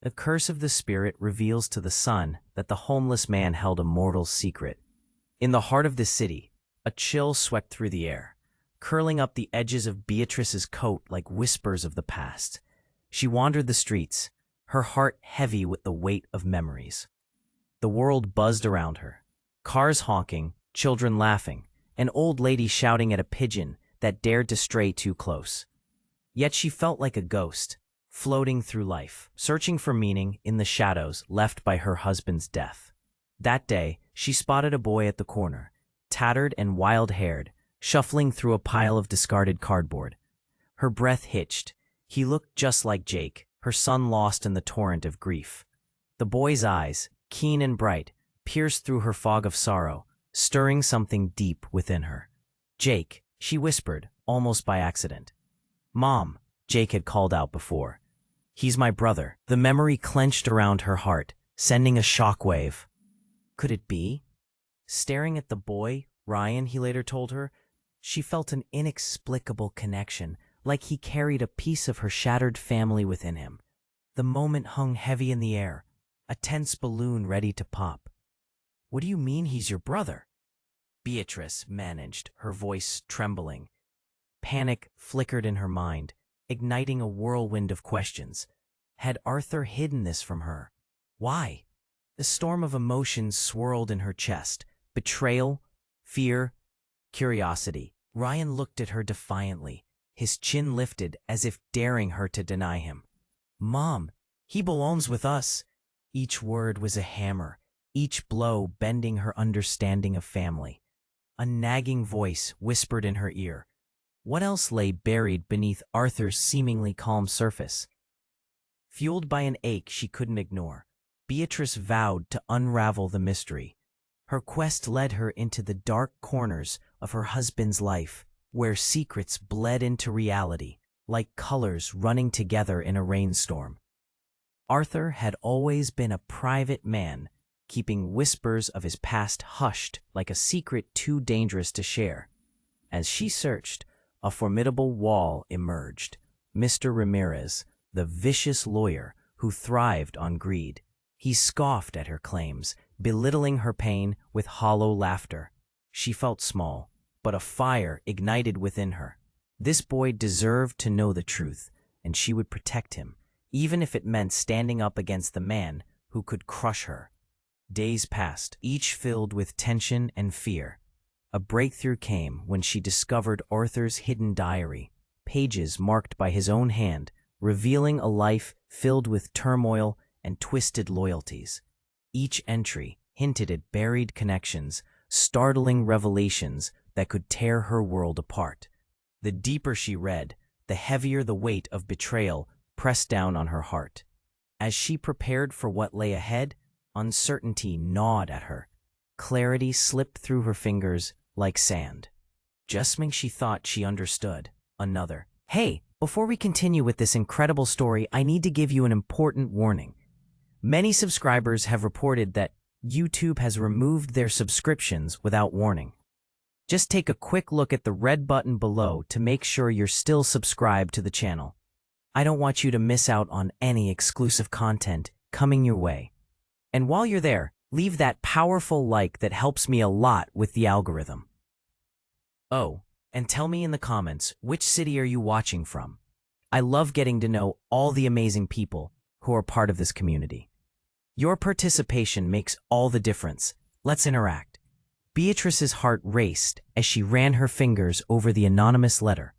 The curse of the spirit reveals to the son that the homeless man held a mortal secret. In the heart of the city, a chill swept through the air, curling up the edges of Beatrice's coat like whispers of the past. She wandered the streets, her heart heavy with the weight of memories. The world buzzed around her. Cars honking, children laughing, an old lady shouting at a pigeon that dared to stray too close. Yet she felt like a ghost, floating through life, searching for meaning in the shadows left by her husband's death. That day, she spotted a boy at the corner, tattered and wild-haired, shuffling through a pile of discarded cardboard. Her breath hitched. He looked just like Jake, her son lost in the torrent of grief. The boy's eyes, keen and bright, pierced through her fog of sorrow, stirring something deep within her. "Jake," she whispered, almost by accident. "Mom," Jake had called out before. "He's my brother." The memory clenched around her heart, sending a shockwave. Could it be? Staring at the boy, Ryan, he later told her, she felt an inexplicable connection, like he carried a piece of her shattered family within him. The moment hung heavy in the air, a tense balloon ready to pop. "What do you mean he's your brother?" Beatrice managed, her voice trembling. Panic flickered in her mind, igniting a whirlwind of questions. Had Arthur hidden this from her? Why? The storm of emotions swirled in her chest. Betrayal, fear, curiosity. Ryan looked at her defiantly, his chin lifted as if daring her to deny him. "Mom, he belongs with us." Each word was a hammer, each blow bending her understanding of family. A nagging voice whispered in her ear. What else lay buried beneath Arthur's seemingly calm surface? Fueled by an ache she couldn't ignore, Beatrice vowed to unravel the mystery. Her quest led her into the dark corners of her husband's life, where secrets bled into reality, like colors running together in a rainstorm. Arthur had always been a private man, keeping whispers of his past hushed like a secret too dangerous to share. As she searched, a formidable wall emerged. Mr. Ramirez, the vicious lawyer who thrived on greed. He scoffed at her claims, belittling her pain with hollow laughter. She felt small, but a fire ignited within her. This boy deserved to know the truth, and she would protect him, even if it meant standing up against the man who could crush her. Days passed, each filled with tension and fear. A breakthrough came when she discovered Arthur's hidden diary, pages marked by his own hand, revealing a life filled with turmoil and twisted loyalties. Each entry hinted at buried connections, startling revelations that could tear her world apart. The deeper she read, the heavier the weight of betrayal pressed down on her heart. As she prepared for what lay ahead, uncertainty gnawed at her. Clarity slipped through her fingers like sand. Just when she thought she understood, another. Hey, before we continue with this incredible story, I need to give you an important warning. Many subscribers have reported that YouTube has removed their subscriptions without warning. Just take a quick look at the red button below to make sure you're still subscribed to the channel. I don't want you to miss out on any exclusive content coming your way. And while you're there, leave that powerful like that helps me a lot with the algorithm. Oh, and tell me in the comments, which city are you watching from? I love getting to know all the amazing people who are part of this community. Your participation makes all the difference. Let's interact. Beatrice's heart raced as she ran her fingers over the anonymous letter.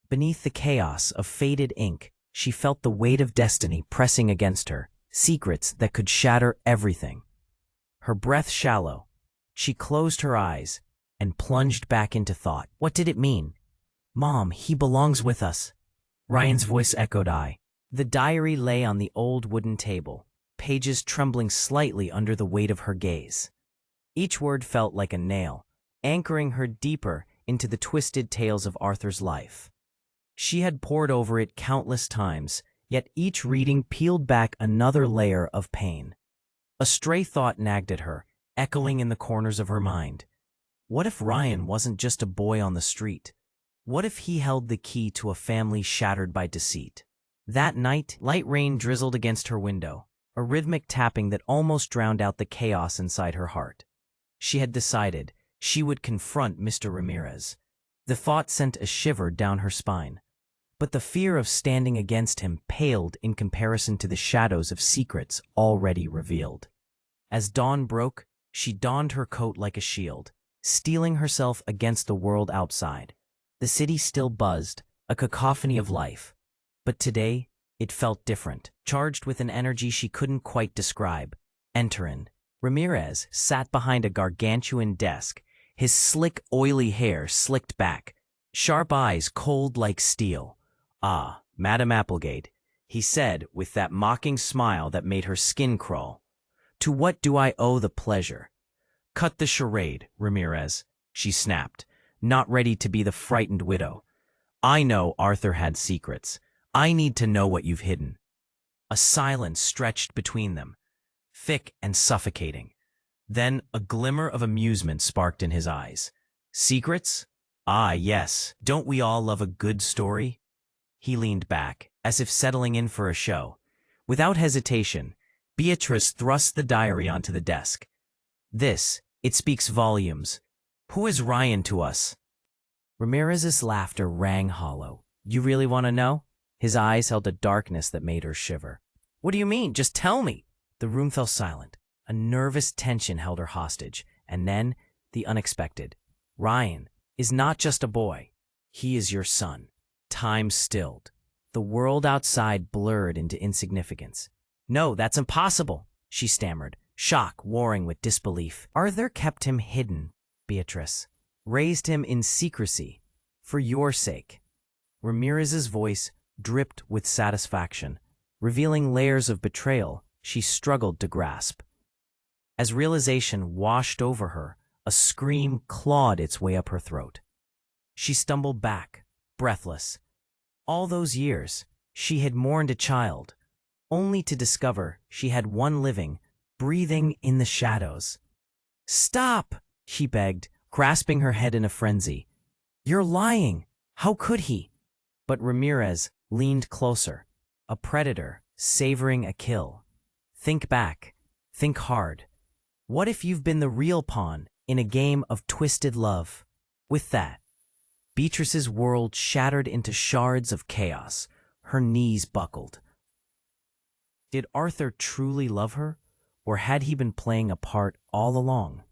Beneath the chaos of faded ink, she felt the weight of destiny pressing against her, secrets that could shatter everything. Her breath shallow, she closed her eyes and plunged back into thought. What did it mean? "Mom, he belongs with us." Ryan's voice echoed. The diary lay on the old wooden table, pages trembling slightly under the weight of her gaze. Each word felt like a nail, anchoring her deeper into the twisted tales of Arthur's life. She had pored over it countless times, yet each reading peeled back another layer of pain. A stray thought nagged at her, echoing in the corners of her mind. What if Ryan wasn't just a boy on the street? What if he held the key to a family shattered by deceit? That night, light rain drizzled against her window, a rhythmic tapping that almost drowned out the chaos inside her heart. She had decided she would confront Mr. Ramirez. The thought sent a shiver down her spine. But the fear of standing against him paled in comparison to the shadows of secrets already revealed. As dawn broke, she donned her coat like a shield, steeling herself against the world outside. The city still buzzed, a cacophony of life. But today, it felt different, charged with an energy she couldn't quite describe. Entering, Ramirez sat behind a gargantuan desk, his slick, oily hair slicked back, sharp eyes cold like steel. "Ah, Madam Applegate," he said with that mocking smile that made her skin crawl. "To what do I owe the pleasure?" "Cut the charade, Ramirez," she snapped, not ready to be the frightened widow. "I know Arthur had secrets. I need to know what you've hidden." A silence stretched between them, thick and suffocating. Then a glimmer of amusement sparked in his eyes. "Secrets? Ah, yes. Don't we all love a good story?" He leaned back, as if settling in for a show. Without hesitation, Beatrice thrust the diary onto the desk. It speaks volumes. Who is Ryan to us?" Ramirez's laughter rang hollow. "You really want to know?" His eyes held a darkness that made her shiver. "What do you mean? Just tell me." The room fell silent. A nervous tension held her hostage, and then the unexpected. "Ryan is not just a boy. He is your son." Time stilled. The world outside blurred into insignificance. "No, that's impossible," she stammered, shock warring with disbelief. "Arthur kept him hidden, Beatrice. Raised him in secrecy. For your sake." Ramirez's voice dripped with satisfaction, revealing layers of betrayal she struggled to grasp. As realization washed over her, a scream clawed its way up her throat. She stumbled back, breathless. All those years, she had mourned a child, only to discover she had one living, breathing in the shadows. "Stop!" she begged, grasping her head in a frenzy. "You're lying! How could he?" But Ramirez leaned closer, a predator savoring a kill. "Think back. Think hard. What if you've been the real pawn in a game of twisted love?" With that, Beatrice's world shattered into shards of chaos. Her knees buckled. Did Arthur truly love her, or had he been playing a part all along?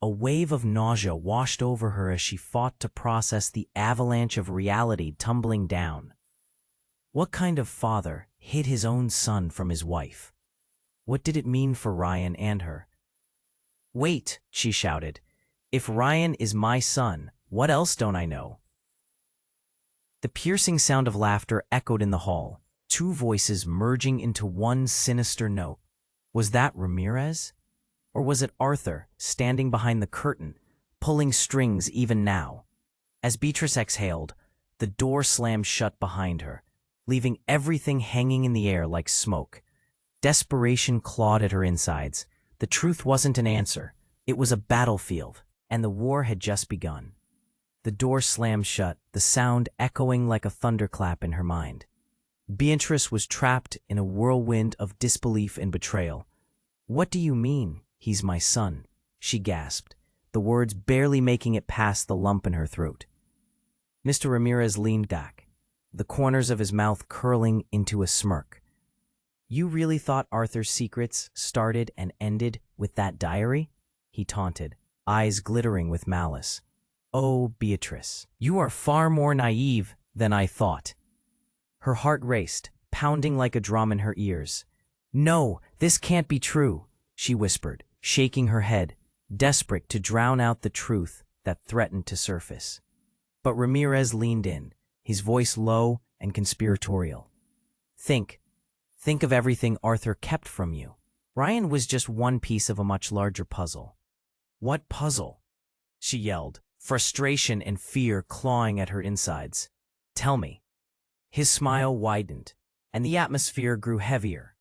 A wave of nausea washed over her as she fought to process the avalanche of reality tumbling down. What kind of father hid his own son from his wife? What did it mean for Ryan and her? "Wait," she shouted. "If Ryan is my son, what else don't I know?" The piercing sound of laughter echoed in the hall, two voices merging into one sinister note. Was that Ramirez? Or was it Arthur, standing behind the curtain, pulling strings even now? As Beatrice exhaled, the door slammed shut behind her, leaving everything hanging in the air like smoke. Desperation clawed at her insides. The truth wasn't an answer. It was a battlefield, and the war had just begun. The door slammed shut, the sound echoing like a thunderclap in her mind. Beatrice was trapped in a whirlwind of disbelief and betrayal. "What do you mean, he's my son?" she gasped, the words barely making it past the lump in her throat. Mr. Ramirez leaned back, the corners of his mouth curling into a smirk. "You really thought Arthur's secrets started and ended with that diary?" he taunted, eyes glittering with malice. "Oh, Beatrice, you are far more naive than I thought." Her heart raced, pounding like a drum in her ears. "No, this can't be true," she whispered, shaking her head, desperate to drown out the truth that threatened to surface. But Ramirez leaned in, his voice low and conspiratorial. Think of everything Arthur kept from you. Ryan was just one piece of a much larger puzzle." "What puzzle?" she yelled, frustration and fear clawing at her insides. "Tell me." His smile widened, and the atmosphere grew heavier,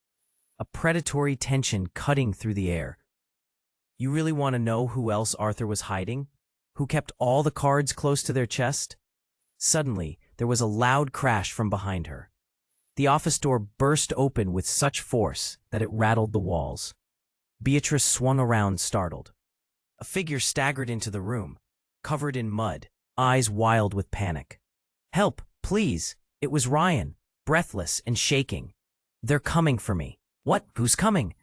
a predatory tension cutting through the air. "You really want to know who else Arthur was hiding? Who kept all the cards close to their chest?" Suddenly, there was a loud crash from behind her. The office door burst open with such force that it rattled the walls. Beatrice swung around, startled. A figure staggered into the room, covered in mud, eyes wild with panic. "Help, please!" It was Ryan, breathless and shaking. "They're coming for me." "What? Who's coming?"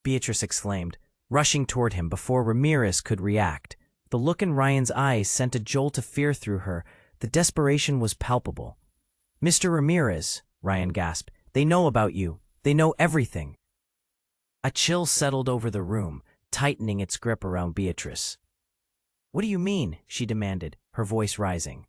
Beatrice exclaimed, rushing toward him before Ramirez could react. The look in Ryan's eyes sent a jolt of fear through her. The desperation was palpable. "Mr. Ramirez," Ryan gasped, "they know about you. They know everything." A chill settled over the room, tightening its grip around Beatrice. "What do you mean?" she demanded, her voice rising.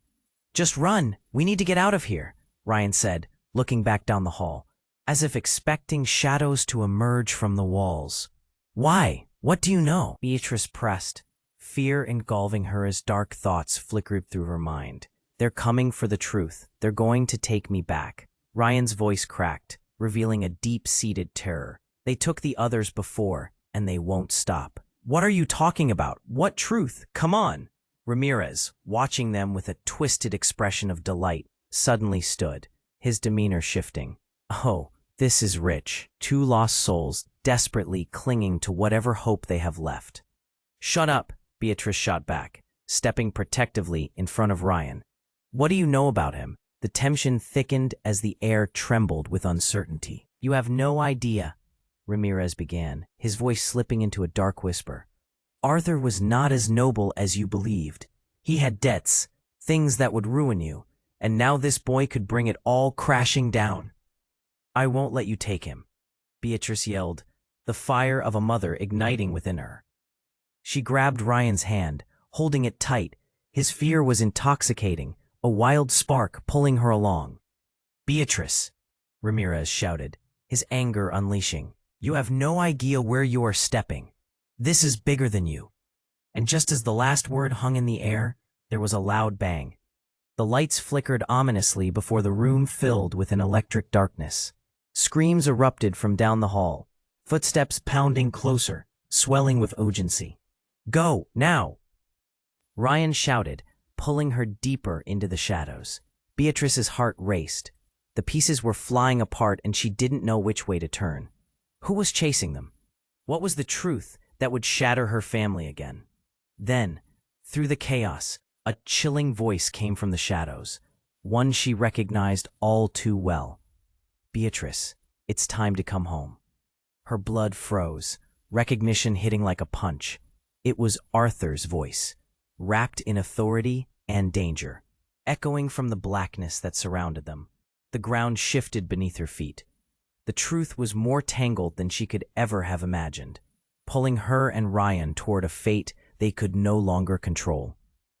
"Just run. We need to get out of here," Ryan said, looking back down the hall, as if expecting shadows to emerge from the walls. "Why? What do you know?" Beatrice pressed, fear engulfing her as dark thoughts flickered through her mind. "They're coming for the truth. They're going to take me back." Ryan's voice cracked, revealing a deep-seated terror. "They took the others before, and they won't stop." "What are you talking about? What truth? Come on!" Ramirez, watching them with a twisted expression of delight, suddenly stood, his demeanor shifting. "Oh, this is rich. Two lost souls desperately clinging to whatever hope they have left." "Shut up," Beatrice shot back, stepping protectively in front of Ryan. "What do you know about him?" The tension thickened as the air trembled with uncertainty. "You have no idea," Ramirez began, his voice slipping into a dark whisper. "Arthur was not as noble as you believed. He had debts, things that would ruin you, and now this boy could bring it all crashing down." "I won't let you take him," Beatrice yelled, the fire of a mother igniting within her. She grabbed Ryan's hand, holding it tight. His fear was intoxicating, a wild spark pulling her along. "Beatrice," Ramirez shouted, his anger unleashing, "you have no idea where you are stepping. This is bigger than you." And just as the last word hung in the air, there was a loud bang. The lights flickered ominously before the room filled with an electric darkness. Screams erupted from down the hall, footsteps pounding closer, swelling with urgency. "Go, now!" Ryan shouted, pulling her deeper into the shadows. Beatrice's heart raced. The pieces were flying apart and she didn't know which way to turn. Who was chasing them? What was the truth that would shatter her family again? Then, through the chaos, a chilling voice came from the shadows, one she recognized all too well. "Beatrice, it's time to come home." Her blood froze, recognition hitting like a punch. It was Arthur's voice, wrapped in authority and danger, echoing from the blackness that surrounded them. The ground shifted beneath her feet. The truth was more tangled than she could ever have imagined, pulling her and Ryan toward a fate they could no longer control.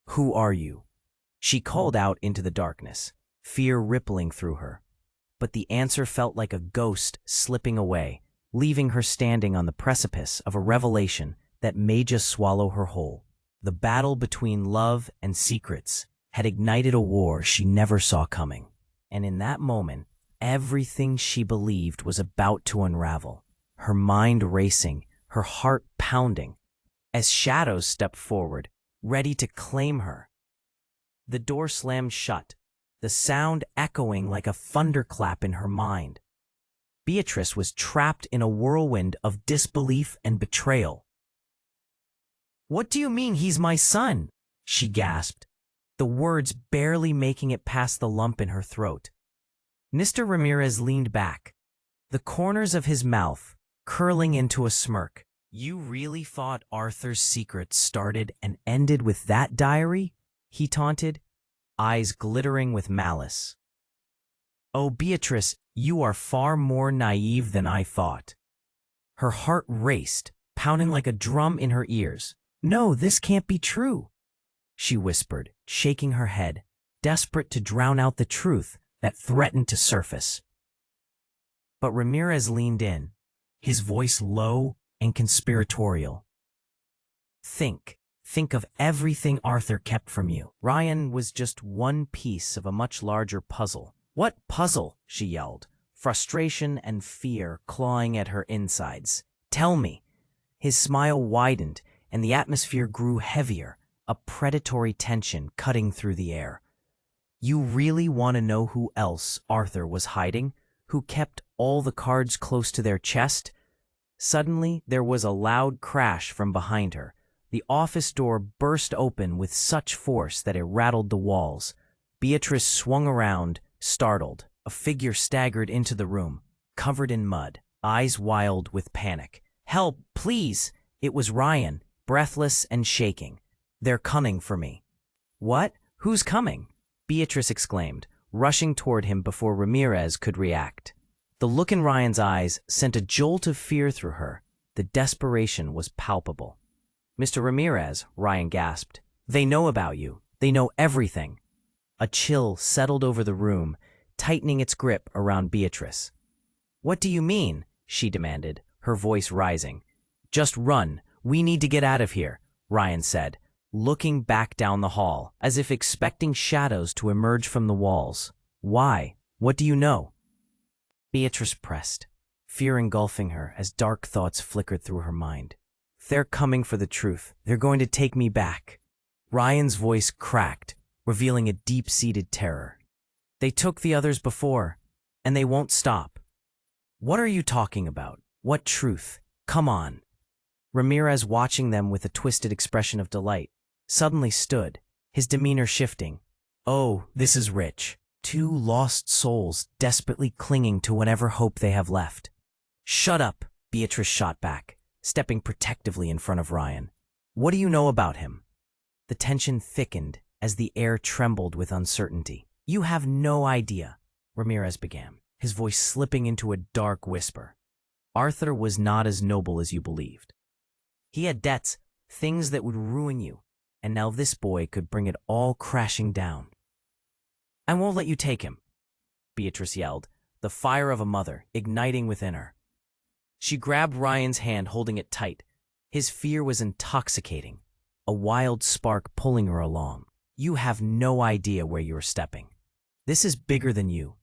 "Who are you?" she called out into the darkness, fear rippling through her. But the answer felt like a ghost slipping away, leaving her standing on the precipice of a revelation that may just swallow her whole. The battle between love and secrets had ignited a war she never saw coming. And in that moment, everything she believed was about to unravel, her mind racing, her heart pounding, as shadows stepped forward, ready to claim her. The door slammed shut, the sound echoing like a thunderclap in her mind. Beatrice was trapped in a whirlwind of disbelief and betrayal. "What do you mean he's my son?" she gasped, the words barely making it past the lump in her throat. Mr. Ramirez leaned back, the corners of his mouth curling into a smirk. "You really thought Arthur's secret started and ended with that diary?" he taunted, eyes glittering with malice. "Oh, Beatrice, you are far more naive than I thought." Her heart raced, pounding like a drum in her ears. "No, this can't be true," she whispered, shaking her head, desperate to drown out the truth that threatened to surface. But Ramirez leaned in, his voice low and conspiratorial. Think of everything Arthur kept from you. Ryan was just one piece of a much larger puzzle." "What puzzle?" she yelled, frustration and fear clawing at her insides. "Tell me." His smile widened, and the atmosphere grew heavier, a predatory tension cutting through the air. "You really want to know who else Arthur was hiding? who kept all the cards close to their chest? Suddenly, there was a loud crash from behind her. The office door burst open with such force that it rattled the walls. Beatrice swung around, startled. A figure staggered into the room, covered in mud, eyes wild with panic. "Help, please!" It was Ryan, breathless and shaking. "They're coming for me." "What? Who's coming?" Beatrice exclaimed, rushing toward him before Ramirez could react. The look in Ryan's eyes sent a jolt of fear through her. The desperation was palpable. "Mr. Ramirez," Ryan gasped, "they know about you. They know everything." A chill settled over the room, tightening its grip around Beatrice. "What do you mean?" she demanded, her voice rising. "Just run. We need to get out of here," Ryan said, looking back down the hall, as if expecting shadows to emerge from the walls. "Why? What do you know?" Beatrice pressed, fear engulfing her as dark thoughts flickered through her mind. "They're coming for the truth. They're going to take me back." Ryan's voice cracked, revealing a deep-seated terror. "They took the others before, and they won't stop." "What are you talking about? What truth? Come on." Ramirez, watching them with a twisted expression of delight, suddenly stood, his demeanor shifting. "Oh, this is rich. Two lost souls desperately clinging to whatever hope they have left." "Shut up," Beatrice shot back, stepping protectively in front of Ryan. "What do you know about him?" The tension thickened as the air trembled with uncertainty. "You have no idea," Ramirez began, his voice slipping into a dark whisper. "Arthur was not as noble as you believed. He had debts, things that would ruin you, and now this boy could bring it all crashing down." "I won't let you take him," Beatrice yelled, the fire of a mother igniting within her. She grabbed Ryan's hand, holding it tight. His fear was intoxicating, a wild spark pulling her along. "You have no idea where you're stepping. This is bigger than you."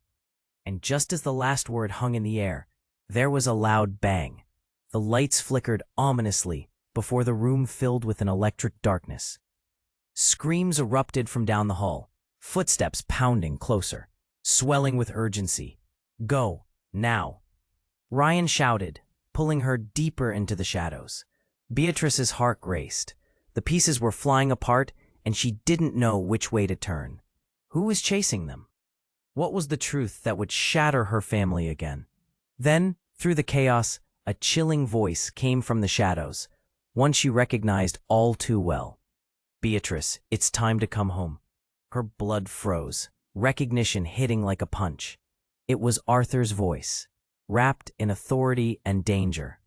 And just as the last word hung in the air, there was a loud bang. The lights flickered ominously before the room filled with an electric darkness. Screams erupted from down the hall, footsteps pounding closer, swelling with urgency. "Go, now!" Ryan shouted, pulling her deeper into the shadows. Beatrice's heart raced. The pieces were flying apart, and she didn't know which way to turn. Who was chasing them? What was the truth that would shatter her family again? Then, through the chaos, a chilling voice came from the shadows, one she recognized all too well. "Beatrice, it's time to come home." Her blood froze, recognition hitting like a punch. It was Arthur's voice, wrapped in authority and danger,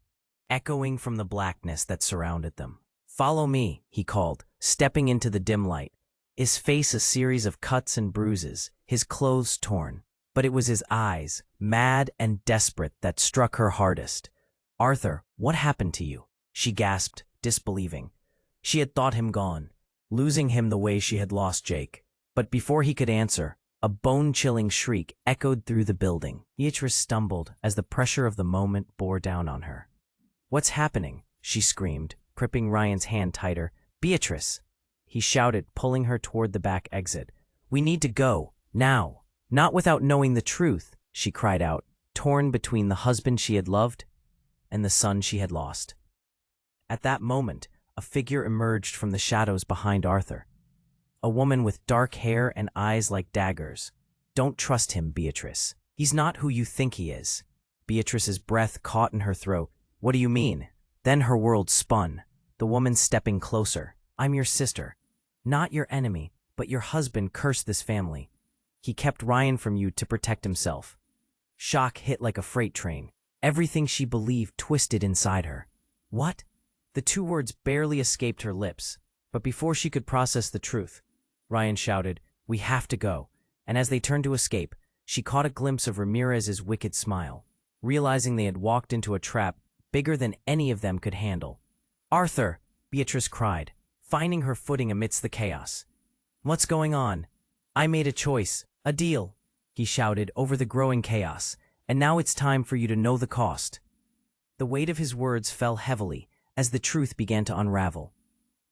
echoing from the blackness that surrounded them. "Follow me," he called, stepping into the dim light, his face a series of cuts and bruises, his clothes torn. But it was his eyes, mad and desperate, that struck her hardest. "Arthur, what happened to you?" she gasped, disbelieving. She had thought him gone, losing him the way she had lost Jake. But before he could answer, a bone-chilling shriek echoed through the building. Beatrice stumbled as the pressure of the moment bore down on her. "What's happening?" she screamed, gripping Ryan's hand tighter. "Beatrice!" he shouted, pulling her toward the back exit. "We need to go, now." "Not without knowing the truth," she cried out, torn between the husband she had loved and the son she had lost. At that moment, a figure emerged from the shadows behind Arthur. A woman with dark hair and eyes like daggers. "Don't trust him, Beatrice. He's not who you think he is." Beatrice's breath caught in her throat. "What do you mean?" Then her world spun, the woman stepping closer. "I'm your sister. Not your enemy, but your husband cursed this family. He kept Ryan from you to protect himself." Shock hit like a freight train. Everything she believed twisted inside her. "What?" The two words barely escaped her lips, but before she could process the truth, Ryan shouted, "We have to go." And as they turned to escape, she caught a glimpse of Ramirez's wicked smile, realizing they had walked into a trap bigger than any of them could handle. "Arthur!" Beatrice cried, finding her footing amidst the chaos. "What's going on?" "I made a choice, a deal," he shouted over the growing chaos, "and now it's time for you to know the cost." The weight of his words fell heavily as the truth began to unravel.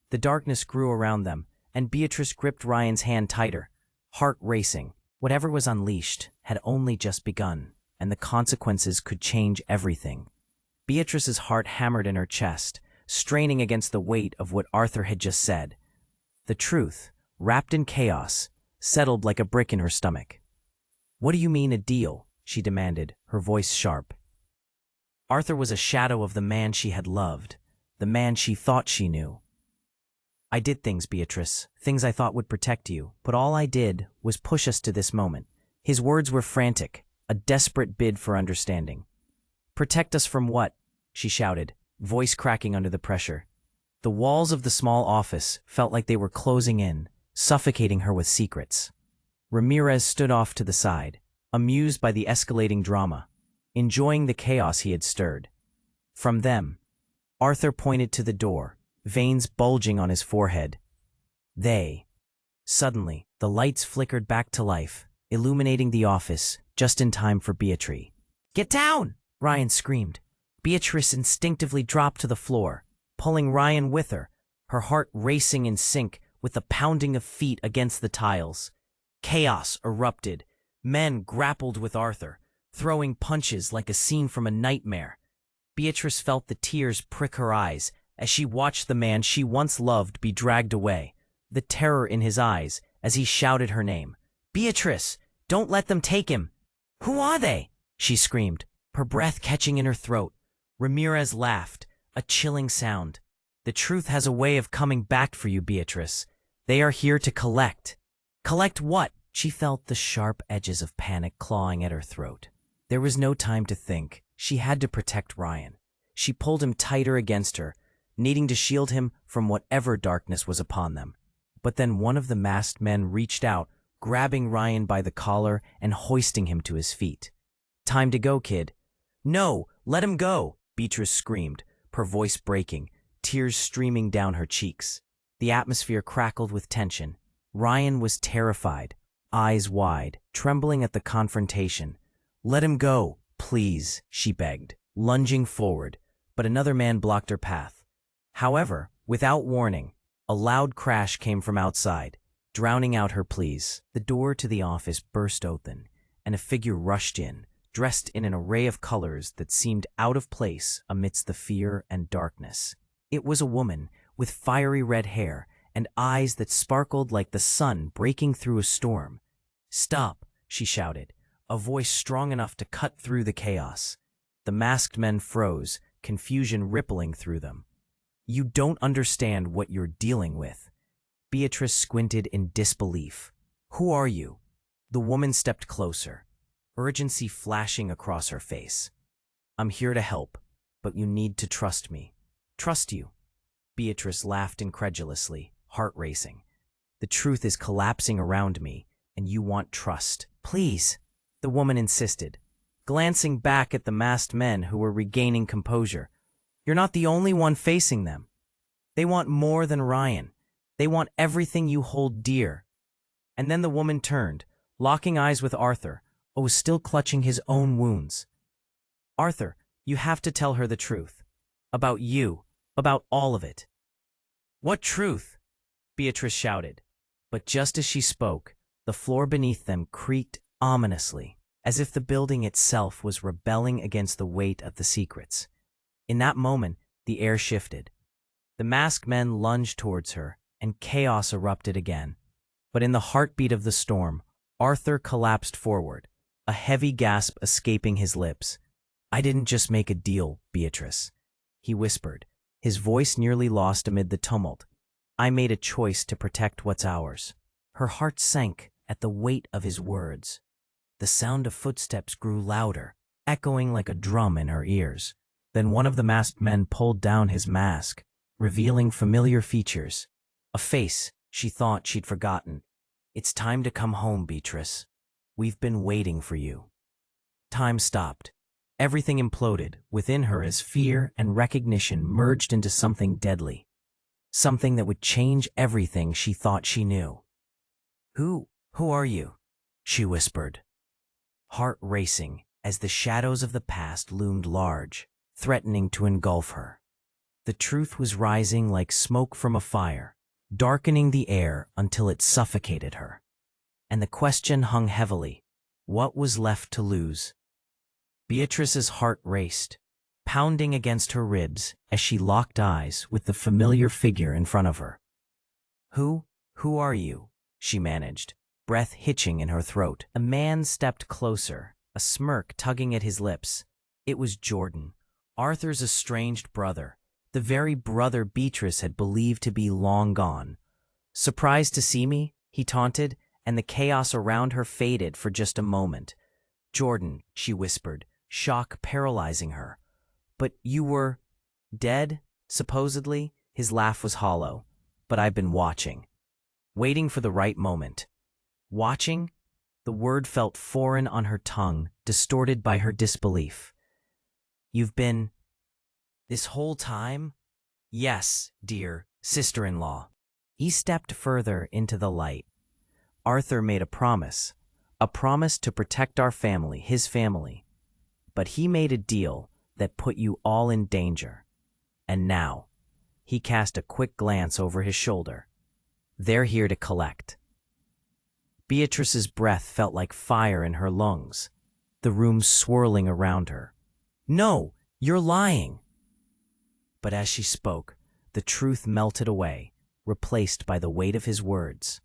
The darkness grew around them, and Beatrice gripped Ryan's hand tighter, heart racing. Whatever was unleashed had only just begun, and the consequences could change everything. Beatrice's heart hammered in her chest, straining against the weight of what Arthur had just said. The truth, wrapped in chaos, settled like a brick in her stomach. "What do you mean, a deal?" she demanded, her voice sharp. Arthur was a shadow of the man she had loved, the man she thought she knew. "I did things, Beatrice, things I thought would protect you, but all I did was push us to this moment." His words were frantic, a desperate bid for understanding. "Protect us from what?" she shouted, voice cracking under the pressure. The walls of the small office felt like they were closing in, suffocating her with secrets. Ramirez stood off to the side, amused by the escalating drama, enjoying the chaos he had stirred. From them, Arthur pointed to the door, veins bulging on his forehead. Suddenly, the lights flickered back to life, illuminating the office just in time for Beatrice. "Get down!" Ryan screamed. Beatrice instinctively dropped to the floor, pulling Ryan with her, her heart racing in sync with the pounding of feet against the tiles. Chaos erupted. Men grappled with Arthur, throwing punches like a scene from a nightmare. Beatrice felt the tears prick her eyes as she watched the man she once loved be dragged away, the terror in his eyes as he shouted her name. "Beatrice, don't let them take him!" "Who are they?" she screamed, her breath catching in her throat. Ramirez laughed, a chilling sound. "The truth has a way of coming back for you, Beatrice. They are here to collect." "Collect what?" She felt the sharp edges of panic clawing at her throat. There was no time to think. She had to protect Ryan. She pulled him tighter against her, needing to shield him from whatever darkness was upon them. But then one of the masked men reached out, grabbing Ryan by the collar and hoisting him to his feet. "Time to go, kid." "No, let him go," Beatrice screamed, her voice breaking, tears streaming down her cheeks. The atmosphere crackled with tension. Ryan was terrified, eyes wide, trembling at the confrontation. "Let him go, please," she begged, lunging forward, but another man blocked her path. However, without warning, a loud crash came from outside, drowning out her pleas. The door to the office burst open, and a figure rushed in, dressed in an array of colors that seemed out of place amidst the fear and darkness. It was a woman with fiery red hair and eyes that sparkled like the sun breaking through a storm. "Stop," she shouted, a voice strong enough to cut through the chaos. The masked men froze, confusion rippling through them. "You don't understand what you're dealing with." Beatrice squinted in disbelief. "Who are you?" The woman stepped closer, urgency flashing across her face. "I'm here to help, but you need to trust me." "Trust you?" Beatrice laughed incredulously, heart racing. "The truth is collapsing around me, and you want trust." "Please," the woman insisted, glancing back at the masked men who were regaining composure. "You're not the only one facing them. They want more than Ryan. They want everything you hold dear." And then the woman turned, locking eyes with Arthur, who was still clutching his own wounds. "Arthur, you have to tell her the truth. About you, about all of it." "What truth?" Beatrice shouted. But just as she spoke, the floor beneath them creaked ominously, as if the building itself was rebelling against the weight of the secrets. In that moment, the air shifted. The masked men lunged towards her, and chaos erupted again. But in the heartbeat of the storm, Arthur collapsed forward, a heavy gasp escaping his lips. "I didn't just make a deal, Beatrice," he whispered, his voice nearly lost amid the tumult. "I made a choice to protect what's ours." Her heart sank at the weight of his words. The sound of footsteps grew louder, echoing like a drum in her ears. Then one of the masked men pulled down his mask, revealing familiar features. A face she thought she'd forgotten. "It's time to come home, Beatrice. We've been waiting for you." Time stopped. Everything imploded within her as fear and recognition merged into something deadly. Something that would change everything she thought she knew. Who are you?" she whispered, heart racing as the shadows of the past loomed large, threatening to engulf her. The truth was rising like smoke from a fire, darkening the air until it suffocated her. And the question hung heavily: what was left to lose? Beatrice's heart raced, pounding against her ribs as she locked eyes with the familiar figure in front of her. Who are you? She managed, breath hitching in her throat. A man stepped closer, a smirk tugging at his lips. It was Jordan, Arthur's estranged brother, the very brother Beatrice had believed to be long gone. Surprised to see me? He taunted, and the chaos around her faded for just a moment. Jordan, she whispered, shock paralyzing her. But you were dead, supposedly? His laugh was hollow. But I've been watching. Waiting for the right moment. Watching? The word felt foreign on her tongue, distorted by her disbelief. You've been this whole time? Yes, dear sister-in-law. He stepped further into the light. Arthur made a promise to protect our family, his family. But he made a deal that put you all in danger. And now, he cast a quick glance over his shoulder. They're here to collect. Beatrice's breath felt like fire in her lungs, the room swirling around her. No, you're lying. But as she spoke, the truth melted away, replaced by the weight of his words.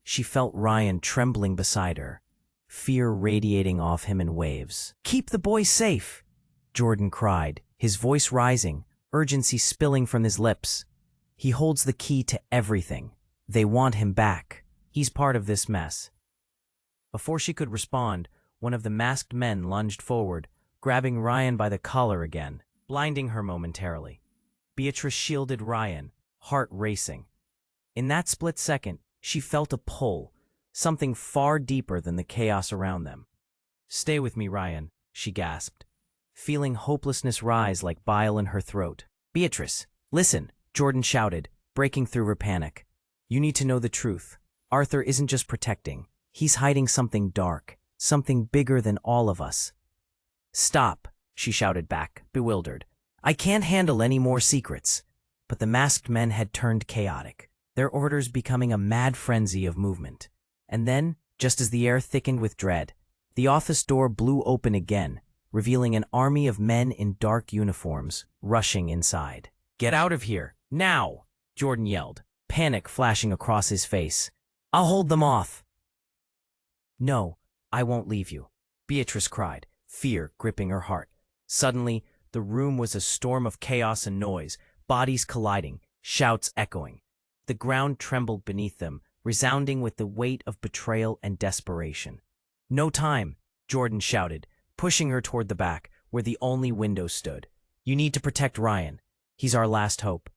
She felt Ryan trembling beside her, fear radiating off him in waves. Keep the boy safe, Jordan cried, his voice rising, urgency spilling from his lips. He holds the key to everything. They want him back. He's part of this mess. Before she could respond, one of the masked men lunged forward, grabbing Ryan by the collar again, blinding her momentarily. Beatrice shielded Ryan, heart racing. In that split second, she felt a pull, something far deeper than the chaos around them. Stay with me, Ryan, she gasped, feeling hopelessness rise like bile in her throat. Beatrice, listen, Jordan shouted, breaking through her panic. You need to know the truth. Arthur isn't just protecting. He's hiding something dark, something bigger than all of us. Stop, she shouted back, bewildered. I can't handle any more secrets. But the masked men had turned chaotic, their orders becoming a mad frenzy of movement. And then, just as the air thickened with dread, the office door blew open again, revealing an army of men in dark uniforms rushing inside. Get out of here, now! Jordan yelled, panic flashing across his face. I'll hold them off. No, I won't leave you, Beatrice cried, fear gripping her heart. Suddenly, the room was a storm of chaos and noise, bodies colliding, shouts echoing. The ground trembled beneath them, resounding with the weight of betrayal and desperation. No time, Jordan shouted, pushing her toward the back, where the only window stood. You need to protect Ryan. He's our last hope.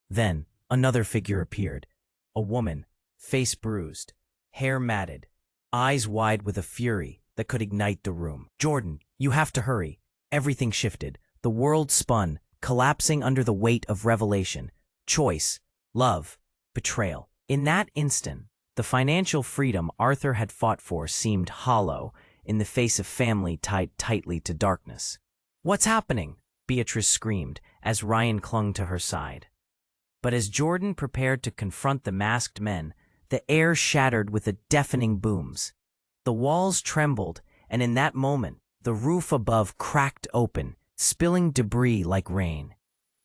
Then, another figure appeared. A woman, face bruised, hair matted, eyes wide with a fury that could ignite the room. Jordan, you have to hurry. Everything shifted. The world spun, collapsing under the weight of revelation, choice, love, betrayal. In that instant, the financial freedom Arthur had fought for seemed hollow in the face of family tied tightly to darkness. What's happening? Beatrice screamed as Ryan clung to her side. But as Jordan prepared to confront the masked men, the air shattered with a deafening booms. The walls trembled, and in that moment, the roof above cracked open, spilling debris like rain.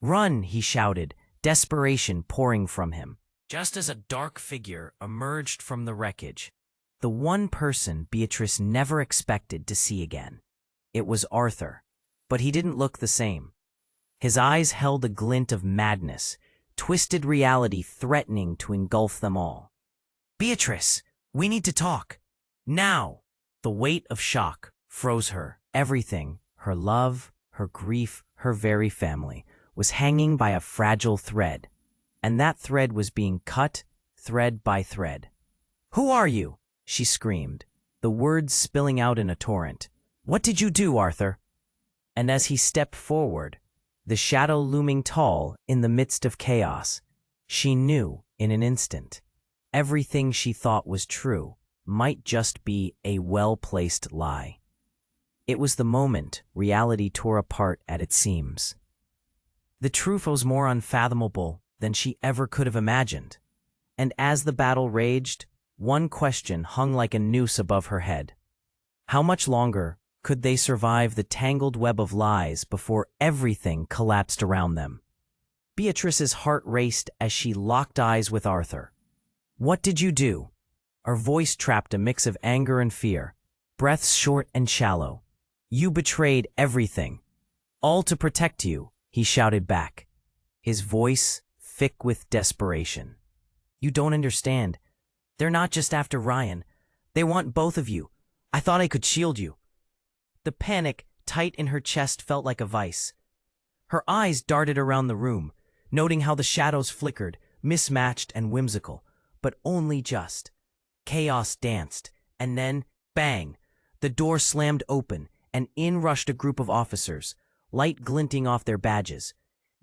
Run, he shouted, desperation pouring from him. Just as a dark figure emerged from the wreckage, the one person Beatrice never expected to see again. It was Arthur, but he didn't look the same. His eyes held a glint of madness, twisted reality threatening to engulf them all. Beatrice, we need to talk. Now! The weight of shock froze her. Everything, her love, her grief, her very family, was hanging by a fragile thread. And that thread was being cut, thread by thread. Who are you? She screamed, the words spilling out in a torrent. What did you do, Arthur? And as he stepped forward, the shadow looming tall in the midst of chaos, she knew in an instant. Everything she thought was true might just be a well-placed lie. It was the moment reality tore apart at its seams. The truth was more unfathomable than she ever could have imagined. And as the battle raged, one question hung like a noose above her head. How much longer Could they survive the tangled web of lies before everything collapsed around them? Beatrice's heart raced as she locked eyes with Arthur. "What did you do?" Her voice trapped a mix of anger and fear, breaths short and shallow. "You betrayed everything. All to protect you," he shouted back, his voice thick with desperation. "You don't understand. They're not just after Ryan. They want both of you. I thought I could shield you." The panic tight in her chest felt like a vice. Her eyes darted around the room, noting how the shadows flickered, mismatched and whimsical, but only just. Chaos danced, and then, bang, the door slammed open, and in rushed a group of officers, light glinting off their badges.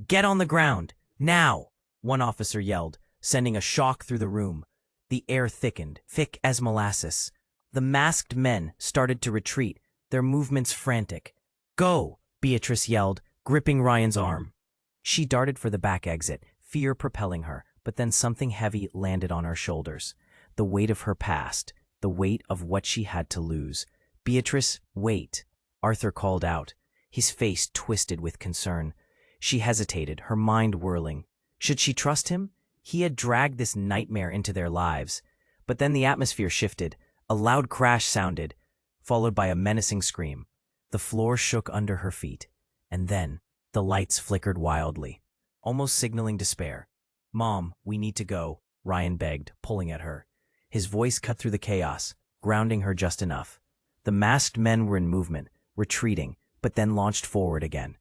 "Get on the ground, now!" one officer yelled, sending a shock through the room. The air thickened, thick as molasses. The masked men started to retreat, their movements frantic. "Go!" Beatrice yelled, gripping Ryan's arm. She darted for the back exit, fear propelling her, but then something heavy landed on her shoulders. The weight of her past, the weight of what she had to lose. "Beatrice, wait," Arthur called out, his face twisted with concern. She hesitated, her mind whirling. Should she trust him? He had dragged this nightmare into their lives. But then the atmosphere shifted. A loud crash sounded, followed by a menacing scream. The floor shook under her feet, and then the lights flickered wildly, almost signaling despair. "Mom, we need to go," Ryan begged, pulling at her. His voice cut through the chaos, grounding her just enough. The masked men were in movement, retreating, but then launched forward again.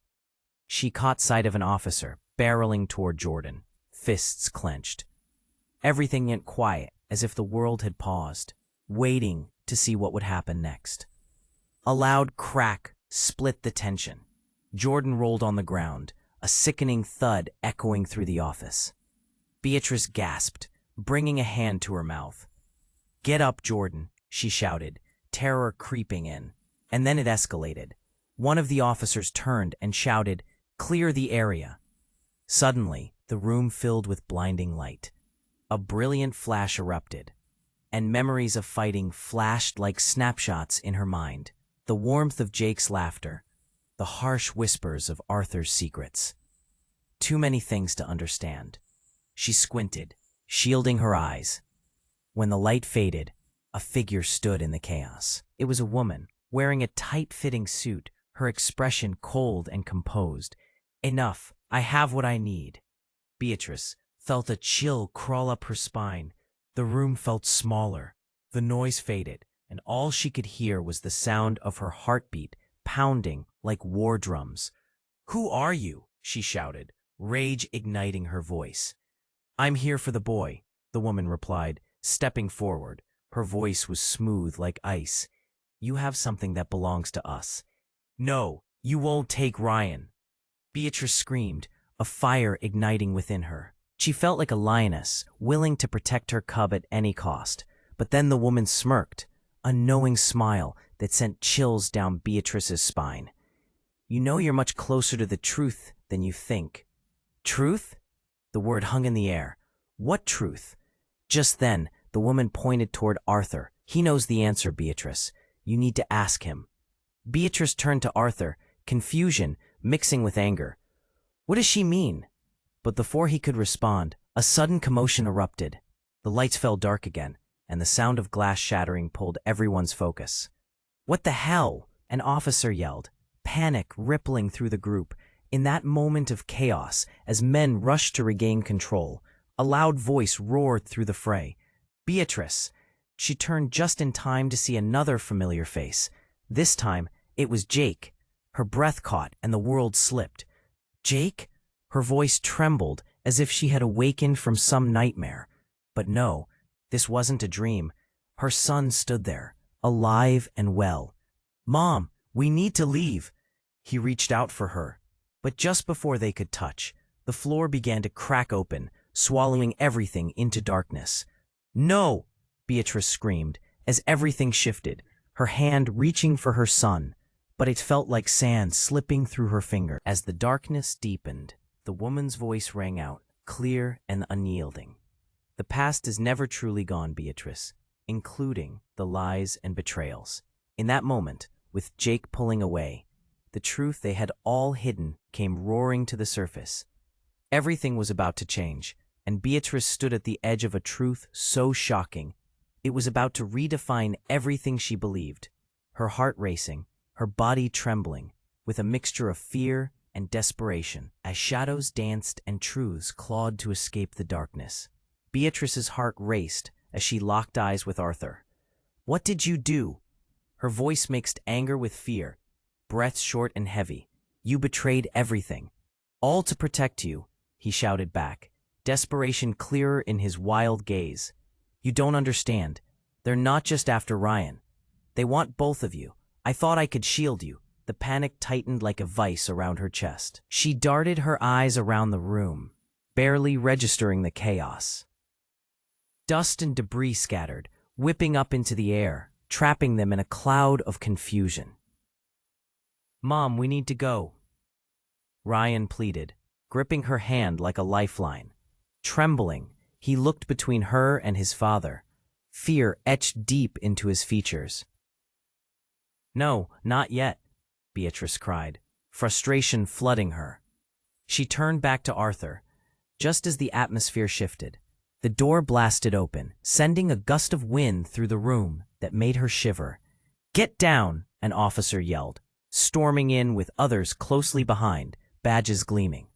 She caught sight of an officer, barreling toward Jordan, fists clenched. Everything went quiet, as if the world had paused, waiting to see what would happen next. A loud crack split the tension. Jordan rolled on the ground, a sickening thud echoing through the office. Beatrice gasped, bringing a hand to her mouth. "Get up, Jordan," she shouted, terror creeping in. And then it escalated. One of the officers turned and shouted, "Clear the area." Suddenly, the room filled with blinding light. A brilliant flash erupted, and memories of fighting flashed like snapshots in her mind. The warmth of Jake's laughter, the harsh whispers of Arthur's secrets. Too many things to understand. She squinted, shielding her eyes. When the light faded, a figure stood in the chaos. It was a woman, wearing a tight-fitting suit, her expression cold and composed. "Enough, I have what I need." Beatrice felt a chill crawl up her spine. The room felt smaller. The noise faded, and all she could hear was the sound of her heartbeat pounding like war drums. "Who are you?" she shouted, rage igniting her voice. "I'm here for the boy," the woman replied, stepping forward. Her voice was smooth like ice. "You have something that belongs to us." "No, you won't take Ryan." Beatrice screamed, a fire igniting within her. She felt like a lioness, willing to protect her cub at any cost. But then the woman smirked, a knowing smile that sent chills down Beatrice's spine. "You know you're much closer to the truth than you think." "Truth?" The word hung in the air. "What truth?" Just then, the woman pointed toward Arthur. "He knows the answer, Beatrice. You need to ask him." Beatrice turned to Arthur, confusion mixing with anger. "What does she mean?" But before he could respond, a sudden commotion erupted. The lights fell dark again, and the sound of glass shattering pulled everyone's focus. "What the hell?" an officer yelled, panic rippling through the group. In that moment of chaos, as men rushed to regain control, a loud voice roared through the fray. "Beatrice!" She turned just in time to see another familiar face. This time, it was Jake. Her breath caught and the world slipped. "Jake?" Her voice trembled as if she had awakened from some nightmare. But no, this wasn't a dream. Her son stood there, alive and well. "Mom, we need to leave." He reached out for her. But just before they could touch, the floor began to crack open, swallowing everything into darkness. "No!" Beatrice screamed, as everything shifted, her hand reaching for her son. But it felt like sand slipping through her finger. As the darkness deepened, the woman's voice rang out, clear and unyielding. "The past is never truly gone, Beatrice, including the lies and betrayals." In that moment, with Jake pulling away. The truth they had all hidden came roaring to the surface. Everything was about to change, and Beatrice stood at the edge of a truth so shocking. It was about to redefine everything she believed. Her heart racing, her body trembling, with a mixture of fear and desperation, as shadows danced and truths clawed to escape the darkness. Beatrice's heart raced as she locked eyes with Arthur. "What did you do?" Her voice mixed anger with fear, breath short and heavy. "You betrayed everything. All to protect you," he shouted back, desperation clearer in his wild gaze. "You don't understand. They're not just after Ryan. They want both of you. I thought I could shield you." The panic tightened like a vice around her chest. She darted her eyes around the room, barely registering the chaos. Dust and debris scattered, whipping up into the air, trapping them in a cloud of confusion. "Mom, we need to go," Ryan pleaded, gripping her hand like a lifeline. Trembling, he looked between her and his father, fear etched deep into his features. "No, not yet," Beatrice cried, frustration flooding her. She turned back to Arthur. Just as the atmosphere shifted, the door blasted open, sending a gust of wind through the room that made her shiver. "Get down!" an officer yelled, storming in with others closely behind, badges gleaming.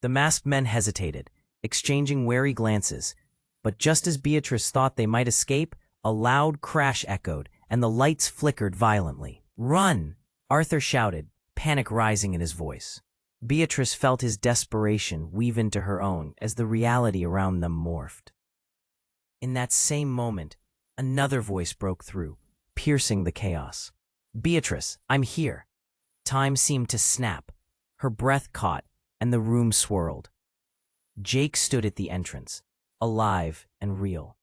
The masked men hesitated, exchanging wary glances, but just as Beatrice thought they might escape, a loud crash echoed, and the lights flickered violently. "Run!" Arthur shouted, panic rising in his voice. Beatrice felt his desperation weave into her own as the reality around them morphed. In that same moment, another voice broke through, piercing the chaos. "Beatrice, I'm here." Time seemed to snap. Her breath caught, and the room swirled. Jake stood at the entrance, alive and real.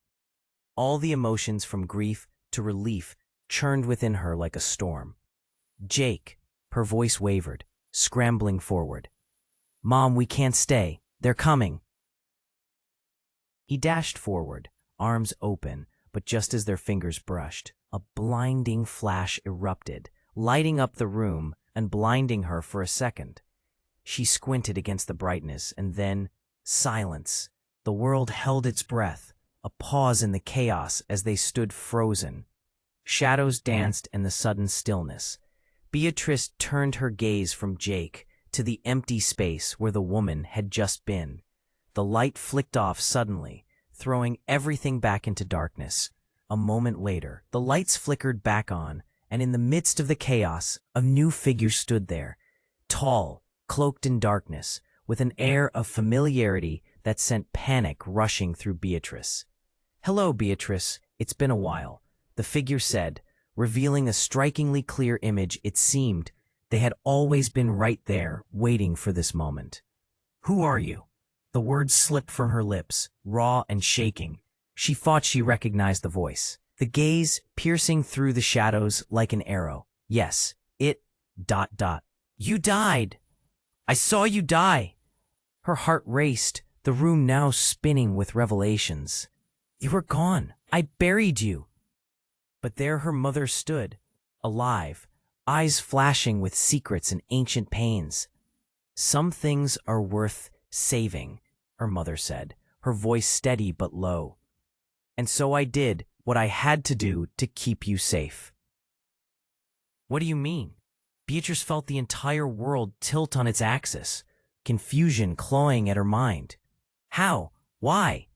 All the emotions from grief to relief churned within her like a storm. "Jake," her voice wavered, scrambling forward. "Mom, we can't stay. They're coming." He dashed forward, arms open, but just as their fingers brushed, a blinding flash erupted, lighting up the room and blinding her for a second. She squinted against the brightness, and then silence. The world held its breath, a pause in the chaos as they stood frozen. Shadows danced in the sudden stillness. Beatrice turned her gaze from Jake to the empty space where the woman had just been. The light flicked off suddenly, throwing everything back into darkness. A moment later, the lights flickered back on, and in the midst of the chaos, a new figure stood there, tall, cloaked in darkness, with an air of familiarity that sent panic rushing through Beatrice. "Hello, Beatrice. It's been a while," the figure said, revealing a strikingly clear image. It seemed they had always been right there, waiting for this moment. "Who are you?" The words slipped from her lips, raw and shaking. She thought she recognized the voice, the gaze piercing through the shadows like an arrow. "Yes, it... You died! I saw you die!" Her heart raced, the room now spinning with revelations. "You were gone. I buried you." But there her mother stood, alive, eyes flashing with secrets and ancient pains. "Some things are worth saving," her mother said, her voice steady but low. "And so I did what I had to do to keep you safe." "What do you mean?" Beatrice felt the entire world tilt on its axis, confusion clawing at her mind. "How? Why?"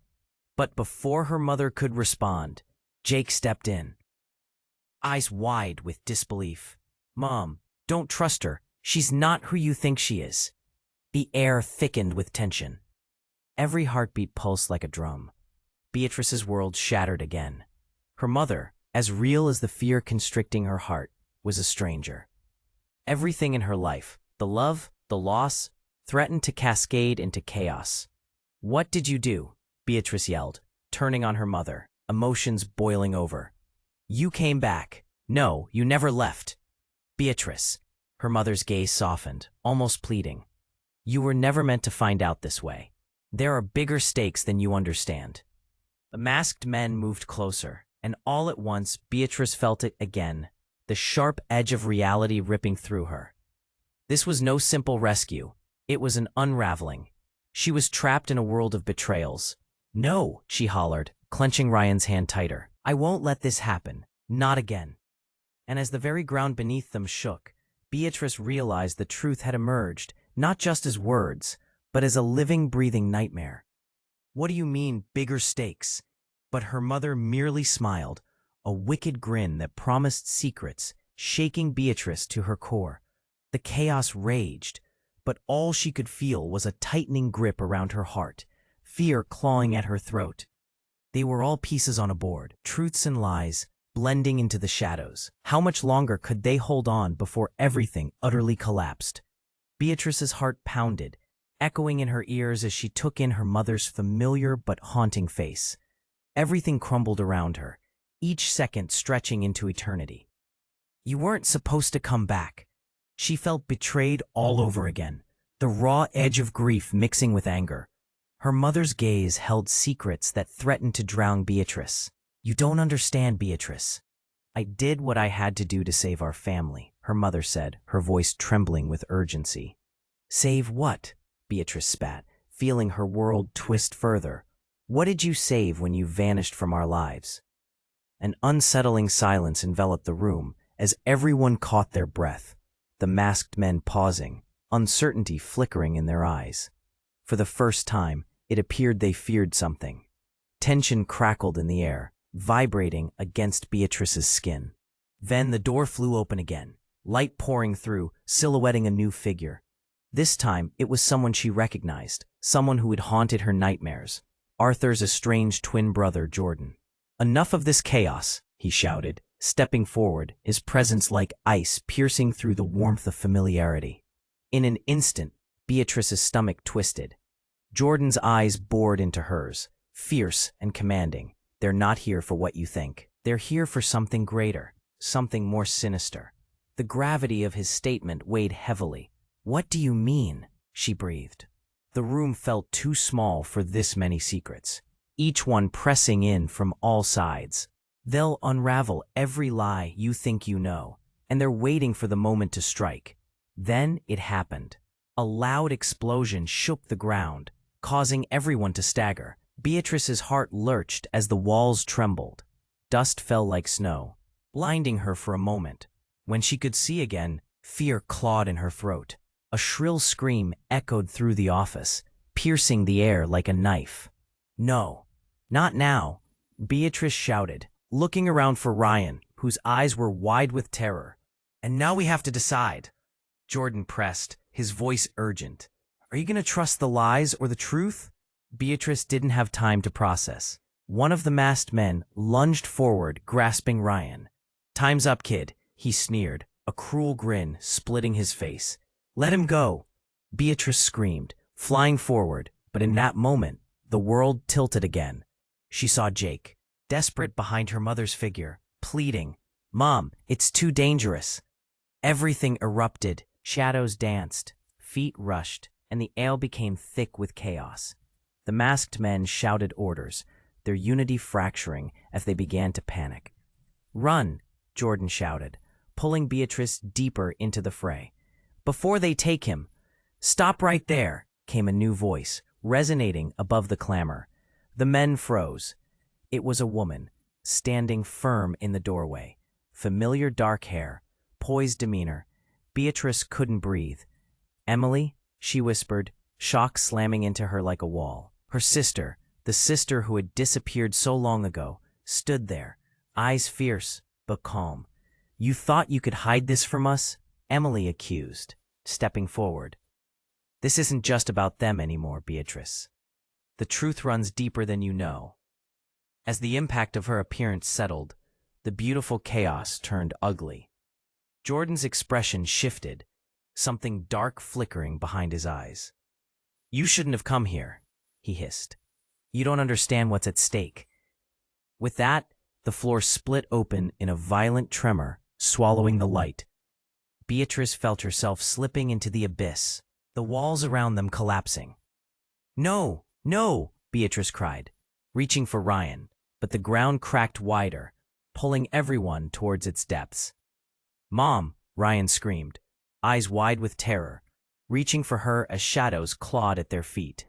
But before her mother could respond, Jake stepped in, eyes wide with disbelief. "Mom, don't trust her. She's not who you think she is." The air thickened with tension. Every heartbeat pulsed like a drum. Beatrice's world shattered again. Her mother, as real as the fear constricting her heart, was a stranger. Everything in her life, the love, the loss, threatened to cascade into chaos. "What did you do?" Beatrice yelled, turning on her mother, emotions boiling over. "You came back. No, you never left." "Beatrice," her mother's gaze softened, almost pleading. "You were never meant to find out this way. There are bigger stakes than you understand." The masked men moved closer, and all at once Beatrice felt it again, the sharp edge of reality ripping through her. This was no simple rescue. It was an unraveling. She was trapped in a world of betrayals. "No," she hollered, clenching Ryan's hand tighter. "I won't let this happen. Not again." And as the very ground beneath them shook, Beatrice realized the truth had emerged, not just as words, but as a living, breathing nightmare. "What do you mean, bigger stakes?" But her mother merely smiled, a wicked grin that promised secrets, shaking Beatrice to her core. The chaos raged, but all she could feel was a tightening grip around her heart, fear clawing at her throat. They were all pieces on a board, truths and lies, blending into the shadows. How much longer could they hold on before everything utterly collapsed? Beatrice's heart pounded, echoing in her ears as she took in her mother's familiar but haunting face. Everything crumbled around her, each second stretching into eternity. "You weren't supposed to come back." She felt betrayed all over again, the raw edge of grief mixing with anger. Her mother's gaze held secrets that threatened to drown Beatrice. "You don't understand, Beatrice. I did what I had to do to save our family," her mother said, her voice trembling with urgency. "Save what?" Beatrice spat, feeling her world twist further. "What did you save when you vanished from our lives?" An unsettling silence enveloped the room as everyone caught their breath, the masked men pausing, uncertainty flickering in their eyes. For the first time, it appeared they feared something. Tension crackled in the air, vibrating against Beatrice's skin. Then the door flew open again, light pouring through, silhouetting a new figure. This time, it was someone she recognized, someone who had haunted her nightmares. Arthur's estranged twin brother, Jordan. "Enough of this chaos," he shouted, stepping forward, his presence like ice piercing through the warmth of familiarity. In an instant, Beatrice's stomach twisted. Jordan's eyes bored into hers, fierce and commanding. "They're not here for what you think. They're here for something greater, something more sinister." The gravity of his statement weighed heavily. "What do you mean?" she breathed. The room felt too small for this many secrets, each one pressing in from all sides. "They'll unravel every lie you think you know, and they're waiting for the moment to strike." Then it happened. A loud explosion shook the ground, causing everyone to stagger. Beatrice's heart lurched as the walls trembled. Dust fell like snow, blinding her for a moment. When she could see again, fear clawed in her throat. A shrill scream echoed through the office, piercing the air like a knife. "No, not now," Beatrice shouted, looking around for Ryan, whose eyes were wide with terror. "And now we have to decide." Jordan pressed, his voice urgent. "Are you going to trust the lies or the truth?" Beatrice didn't have time to process. One of the masked men lunged forward, grasping Ryan. "Time's up, kid," he sneered, a cruel grin splitting his face. "Let him go." Beatrice screamed, flying forward, but in that moment, the world tilted again. She saw Jake, desperate behind her mother's figure, pleading, "Mom, it's too dangerous." Everything erupted, shadows danced, feet rushed, and the air became thick with chaos. The masked men shouted orders, their unity fracturing as they began to panic. "Run," Jordan shouted, pulling Beatrice deeper into the fray. "Before they take him." "Stop right there," came a new voice, resonating above the clamor. The men froze. It was a woman, standing firm in the doorway. Familiar dark hair, poised demeanor. Beatrice couldn't breathe. "Emily," she whispered, shock slamming into her like a wall. Her sister, the sister who had disappeared so long ago, stood there, eyes fierce but calm. "You thought you could hide this from us?" Emily accused, stepping forward. "This isn't just about them anymore, Beatrice. The truth runs deeper than you know." As the impact of her appearance settled, the beautiful chaos turned ugly. Jordan's expression shifted, something dark flickering behind his eyes. "You shouldn't have come here," he hissed. "You don't understand what's at stake." With that, the floor split open in a violent tremor, swallowing the light. Beatrice felt herself slipping into the abyss, the walls around them collapsing. "No, no," Beatrice cried, reaching for Ryan, but the ground cracked wider, pulling everyone towards its depths. "Mom!" Ryan screamed, eyes wide with terror, reaching for her as shadows clawed at their feet.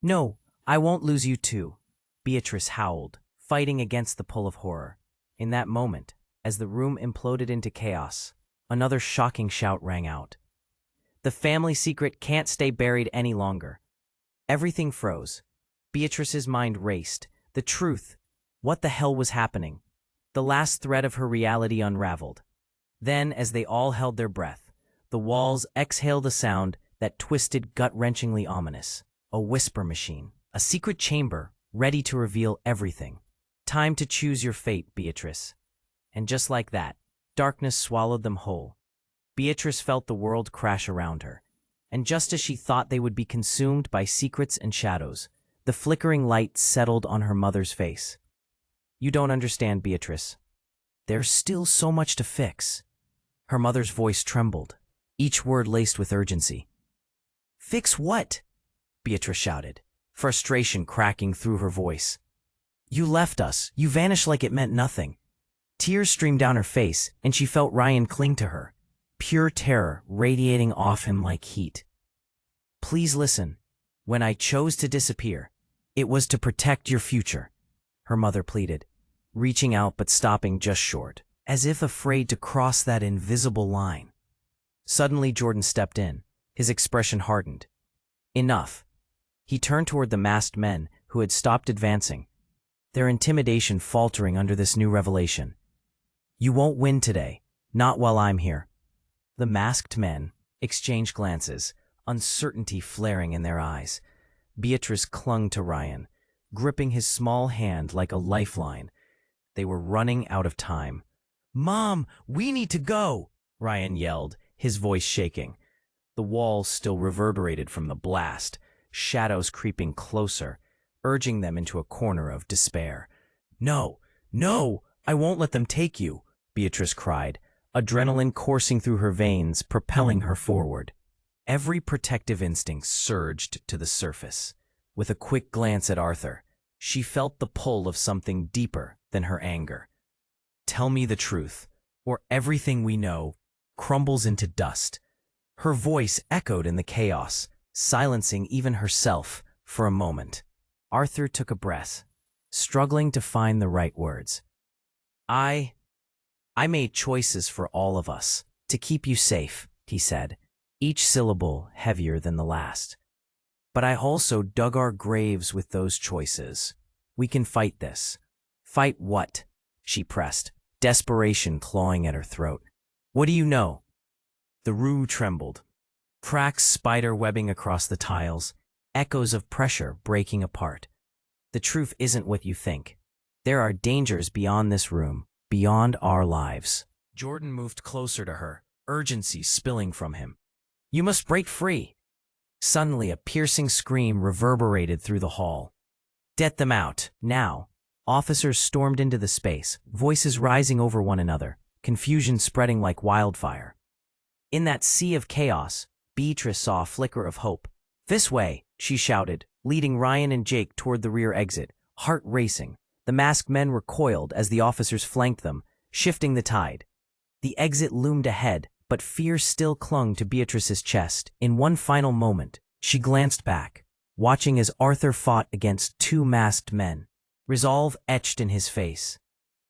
"No, I won't lose you too," Beatrice howled, fighting against the pull of horror. In that moment, as the room imploded into chaos, another shocking shout rang out. "The family secret can't stay buried any longer." Everything froze. Beatrice's mind raced. The truth. What the hell was happening? The last thread of her reality unraveled. Then, as they all held their breath, the walls exhaled a sound that twisted gut-wrenchingly ominous. A whisper machine. A secret chamber, ready to reveal everything. Time to choose your fate, Beatrice. And just like that, darkness swallowed them whole. Beatrice felt the world crash around her. And just as she thought they would be consumed by secrets and shadows, the flickering light settled on her mother's face. "You don't understand, Beatrice. There's still so much to fix." Her mother's voice trembled, each word laced with urgency. "Fix what?" Beatrice shouted, frustration cracking through her voice. "You left us. You vanished like it meant nothing." Tears streamed down her face, and she felt Ryan cling to her, pure terror radiating off him like heat. "Please listen. When I chose to disappear, it was to protect your future," her mother pleaded, reaching out but stopping just short, as if afraid to cross that invisible line. Suddenly, Jordan stepped in, his expression hardened. Enough. He turned toward the masked men who had stopped advancing, their intimidation faltering under this new revelation. "You won't win today, not while I'm here." The masked men exchanged glances, uncertainty flaring in their eyes. Beatrice clung to Ryan, gripping his small hand like a lifeline. They were running out of time. "Mom, we need to go!" Ryan yelled, his voice shaking. The walls still reverberated from the blast, shadows creeping closer, urging them into a corner of despair. "No, no, I won't let them take you," Beatrice cried, adrenaline coursing through her veins, propelling her forward. Every protective instinct surged to the surface. With a quick glance at Arthur, she felt the pull of something deeper than her anger. "Tell me the truth, or everything we know crumbles into dust." Her voice echoed in the chaos, silencing even herself for a moment. Arthur took a breath, struggling to find the right words. I made choices for all of us, to keep you safe," he said, each syllable heavier than the last. "But I also dug our graves with those choices. We can fight this." "Fight what?" she pressed, desperation clawing at her throat. "What do you know?" The room trembled. Cracks spider-webbing across the tiles, echoes of pressure breaking apart. "The truth isn't what you think. There are dangers beyond this room, beyond our lives." Jordan moved closer to her, urgency spilling from him. "You must break free." Suddenly, a piercing scream reverberated through the hall. "Get them out, now." Officers stormed into the space, voices rising over one another, confusion spreading like wildfire. In that sea of chaos, Beatrice saw a flicker of hope. "This way," she shouted, leading Ryan and Jake toward the rear exit, heart racing. The masked men recoiled as the officers flanked them, shifting the tide. The exit loomed ahead, but fear still clung to Beatrice's chest. In one final moment, she glanced back, watching as Arthur fought against two masked men. Resolve etched in his face.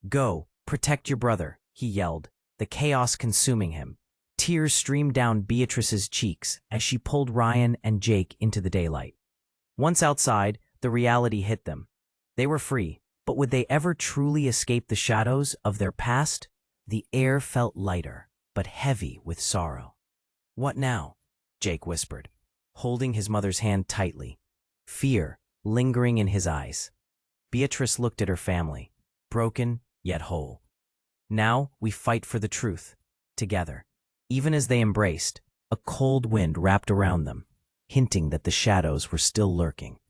"Go, protect your brother," he yelled, the chaos consuming him. Tears streamed down Beatrice's cheeks as she pulled Ryan and Jake into the daylight. Once outside, the reality hit them. They were free, but would they ever truly escape the shadows of their past? The air felt lighter, but heavy with sorrow. "What now?" Jake whispered, holding his mother's hand tightly, fear lingering in his eyes. Beatrice looked at her family, broken yet whole. "Now we fight for the truth, together." Even as they embraced, a cold wind wrapped around them, hinting that the shadows were still lurking.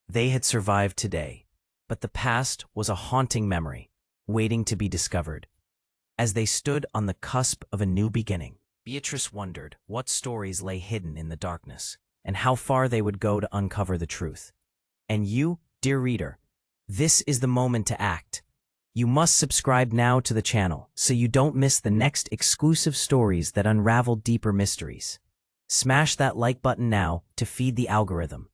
They had survived today, but the past was a haunting memory, waiting to be discovered. As they stood on the cusp of a new beginning, Beatrice wondered what stories lay hidden in the darkness, and how far they would go to uncover the truth. And you, dear reader, this is the moment to act. You must subscribe now to the channel so you don't miss the next exclusive stories that unravel deeper mysteries. Smash that like button now to feed the algorithm.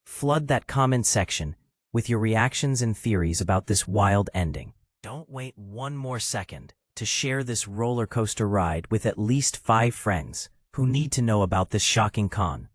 Flood that comment section with your reactions and theories about this wild ending. Don't wait one more second to share this roller coaster ride with at least 5 friends who need to know about this shocking con.